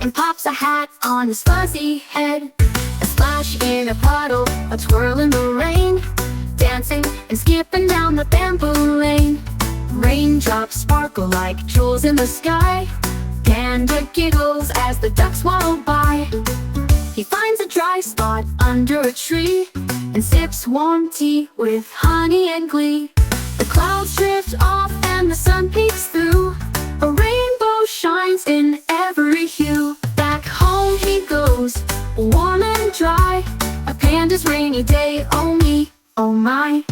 and pops a hat on his fuzzy head. A splash in a puddle, a twirl in the rain, dancing and skipping down the bamboo lane. Raindrops sparkle like jewels in the sky. Panda giggles as the ducks waddle by. He finds a dry spot under a tree and sips warm tea with honey and glee. The clouds drift off and the sun peeks through. A rainbow shines in every hue. Back home he goes, warm and dry. A panda's rainy day, oh me, oh my.